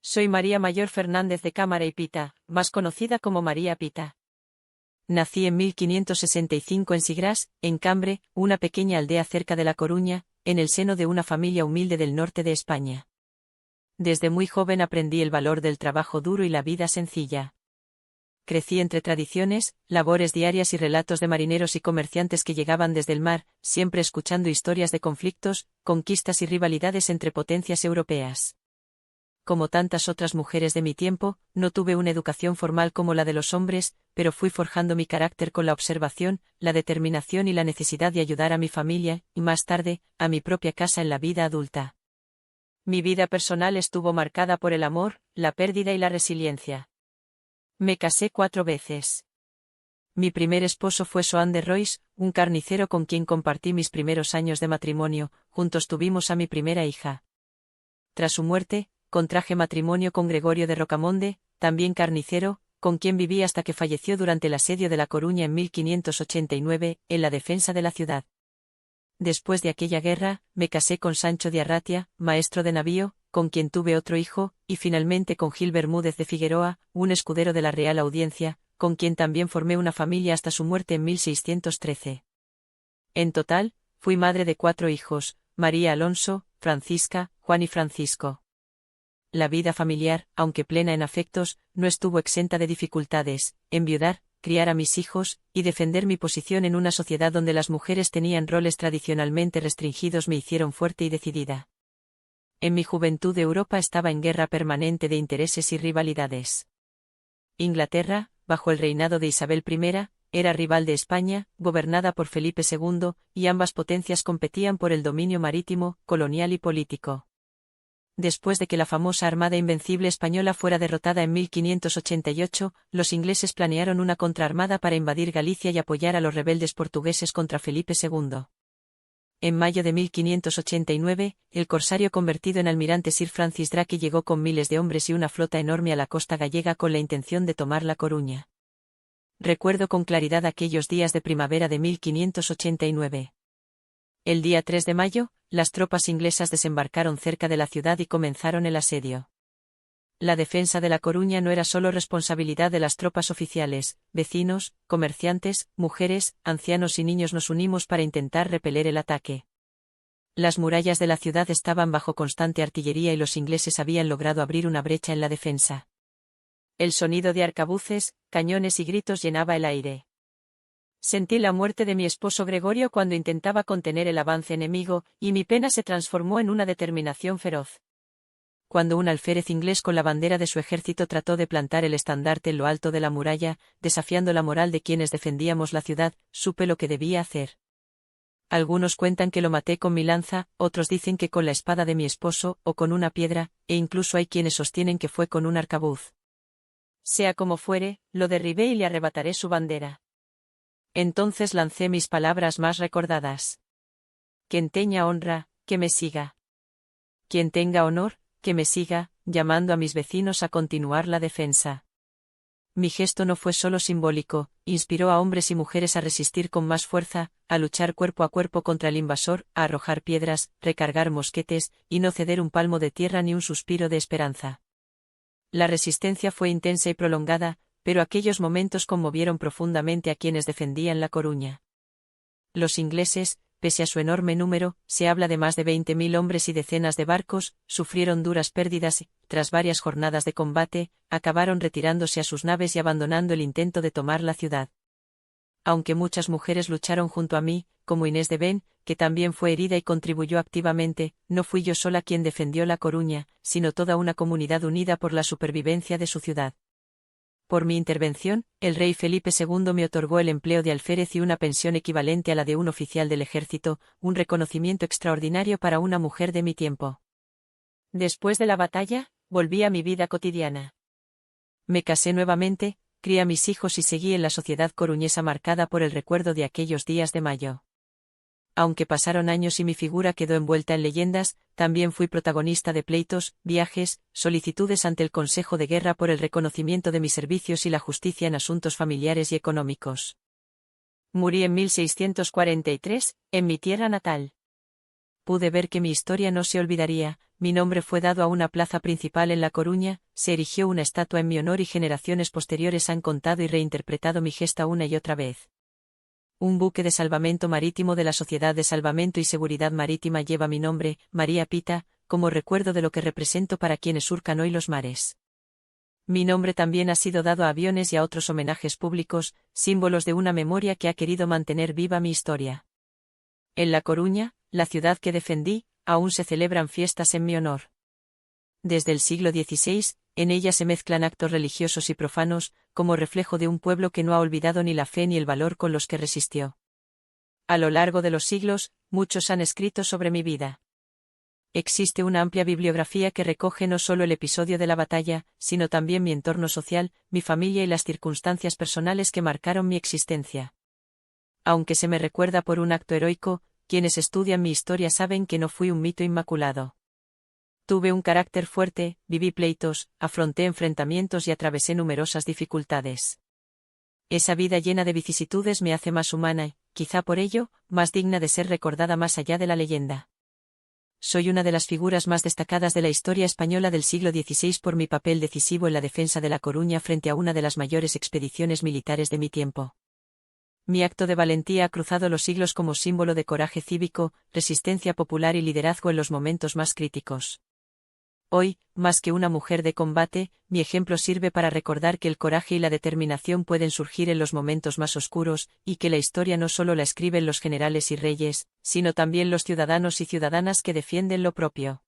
Soy María Mayor Fernández de Cámara y Pita, más conocida como María Pita. Nací en 1565 en Sigrás, en Cambre, una pequeña aldea cerca de La Coruña, en el seno de una familia humilde del norte de España. Desde muy joven aprendí el valor del trabajo duro y la vida sencilla. Crecí entre tradiciones, labores diarias y relatos de marineros y comerciantes que llegaban desde el mar, siempre escuchando historias de conflictos, conquistas y rivalidades entre potencias europeas. Como tantas otras mujeres de mi tiempo, no tuve una educación formal como la de los hombres, pero fui forjando mi carácter con la observación, la determinación y la necesidad de ayudar a mi familia, y más tarde, a mi propia casa en la vida adulta. Mi vida personal estuvo marcada por el amor, la pérdida y la resiliencia. Me casé 4 veces. Mi primer esposo fue Soane de Rois, un carnicero con quien compartí mis primeros años de matrimonio, juntos tuvimos a mi primera hija. Tras su muerte, contraje matrimonio con Gregorio de Rocamonde, también carnicero, con quien viví hasta que falleció durante el asedio de La Coruña en 1589, en la defensa de la ciudad. Después de aquella guerra, me casé con Sancho de Arratia, maestro de navío, con quien tuve otro hijo, y finalmente con Gil Bermúdez de Figueroa, un escudero de la Real Audiencia, con quien también formé una familia hasta su muerte en 1613. En total, fui madre de 4 hijos, María Alonso, Francisca, Juan y Francisco. La vida familiar, aunque plena en afectos, no estuvo exenta de dificultades: enviudar, criar a mis hijos, y defender mi posición en una sociedad donde las mujeres tenían roles tradicionalmente restringidos me hicieron fuerte y decidida. En mi juventud Europa estaba en guerra permanente de intereses y rivalidades. Inglaterra, bajo el reinado de Isabel I, era rival de España, gobernada por Felipe II, y ambas potencias competían por el dominio marítimo, colonial y político. Después de que la famosa Armada Invencible española fuera derrotada en 1588, los ingleses planearon una contraarmada para invadir Galicia y apoyar a los rebeldes portugueses contra Felipe II. En mayo de 1589, el corsario convertido en almirante Sir Francis Drake llegó con miles de hombres y una flota enorme a la costa gallega con la intención de tomar La Coruña. Recuerdo con claridad aquellos días de primavera de 1589. El día 3 de mayo, las tropas inglesas desembarcaron cerca de la ciudad y comenzaron el asedio. La defensa de La Coruña no era solo responsabilidad de las tropas oficiales; vecinos, comerciantes, mujeres, ancianos y niños nos unimos para intentar repeler el ataque. Las murallas de la ciudad estaban bajo constante artillería y los ingleses habían logrado abrir una brecha en la defensa. El sonido de arcabuces, cañones y gritos llenaba el aire. Sentí la muerte de mi esposo Gregorio cuando intentaba contener el avance enemigo, y mi pena se transformó en una determinación feroz. Cuando un alférez inglés con la bandera de su ejército trató de plantar el estandarte en lo alto de la muralla, desafiando la moral de quienes defendíamos la ciudad, supe lo que debía hacer. Algunos cuentan que lo maté con mi lanza, otros dicen que con la espada de mi esposo, o con una piedra, e incluso hay quienes sostienen que fue con un arcabuz. Sea como fuere, lo derribé y le arrebataré su bandera. Entonces lancé mis palabras más recordadas. Quien tenga honra, que me siga. Quien tenga honor, que me siga, llamando a mis vecinos a continuar la defensa. Mi gesto no fue solo simbólico, inspiró a hombres y mujeres a resistir con más fuerza, a luchar cuerpo a cuerpo contra el invasor, a arrojar piedras, recargar mosquetes, y no ceder un palmo de tierra ni un suspiro de esperanza. La resistencia fue intensa y prolongada, pero aquellos momentos conmovieron profundamente a quienes defendían La Coruña. Los ingleses, pese a su enorme número, se habla de más de 20.000 hombres y decenas de barcos, sufrieron duras pérdidas y, tras varias jornadas de combate, acabaron retirándose a sus naves y abandonando el intento de tomar la ciudad. Aunque muchas mujeres lucharon junto a mí, como Inés de Ben, que también fue herida y contribuyó activamente, no fui yo sola quien defendió La Coruña, sino toda una comunidad unida por la supervivencia de su ciudad. Por mi intervención, el rey Felipe II me otorgó el empleo de alférez y una pensión equivalente a la de un oficial del ejército, un reconocimiento extraordinario para una mujer de mi tiempo. Después de la batalla, volví a mi vida cotidiana. Me casé nuevamente, crié a mis hijos y seguí en la sociedad coruñesa marcada por el recuerdo de aquellos días de mayo. Aunque pasaron años y mi figura quedó envuelta en leyendas, también fui protagonista de pleitos, viajes, solicitudes ante el Consejo de Guerra por el reconocimiento de mis servicios y la justicia en asuntos familiares y económicos. Morí en 1643, en mi tierra natal. Pude ver que mi historia no se olvidaría, mi nombre fue dado a una plaza principal en La Coruña, se erigió una estatua en mi honor y generaciones posteriores han contado y reinterpretado mi gesta una y otra vez. Un buque de salvamento marítimo de la Sociedad de Salvamento y Seguridad Marítima lleva mi nombre, María Pita, como recuerdo de lo que represento para quienes surcan hoy los mares. Mi nombre también ha sido dado a aviones y a otros homenajes públicos, símbolos de una memoria que ha querido mantener viva mi historia. En La Coruña, la ciudad que defendí, aún se celebran fiestas en mi honor. Desde el siglo XVI, en ella se mezclan actos religiosos y profanos, como reflejo de un pueblo que no ha olvidado ni la fe ni el valor con los que resistió. A lo largo de los siglos, muchos han escrito sobre mi vida. Existe una amplia bibliografía que recoge no solo el episodio de la batalla, sino también mi entorno social, mi familia y las circunstancias personales que marcaron mi existencia. Aunque se me recuerda por un acto heroico, quienes estudian mi historia saben que no fui un mito inmaculado. Tuve un carácter fuerte, viví pleitos, afronté enfrentamientos y atravesé numerosas dificultades. Esa vida llena de vicisitudes me hace más humana y, quizá por ello, más digna de ser recordada más allá de la leyenda. Soy una de las figuras más destacadas de la historia española del siglo XVI por mi papel decisivo en la defensa de La Coruña frente a una de las mayores expediciones militares de mi tiempo. Mi acto de valentía ha cruzado los siglos como símbolo de coraje cívico, resistencia popular y liderazgo en los momentos más críticos. Hoy, más que una mujer de combate, mi ejemplo sirve para recordar que el coraje y la determinación pueden surgir en los momentos más oscuros, y que la historia no solo la escriben los generales y reyes, sino también los ciudadanos y ciudadanas que defienden lo propio.